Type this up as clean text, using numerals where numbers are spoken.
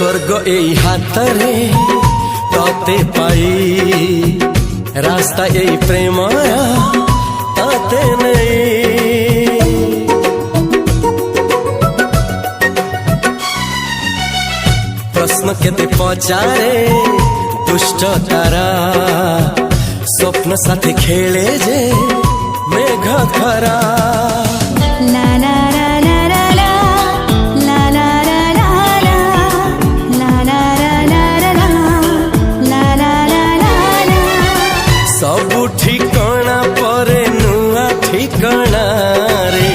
स्वर्ग एई हातरे तते पाई रास्ता एई प्रेम तते नहीं। प्रश्न केते पचारे दुष्ट तारा स्वप्न साथे खेले जे मेघ खरा। सबु ठिकाना परे नुआ ठिकाना रे।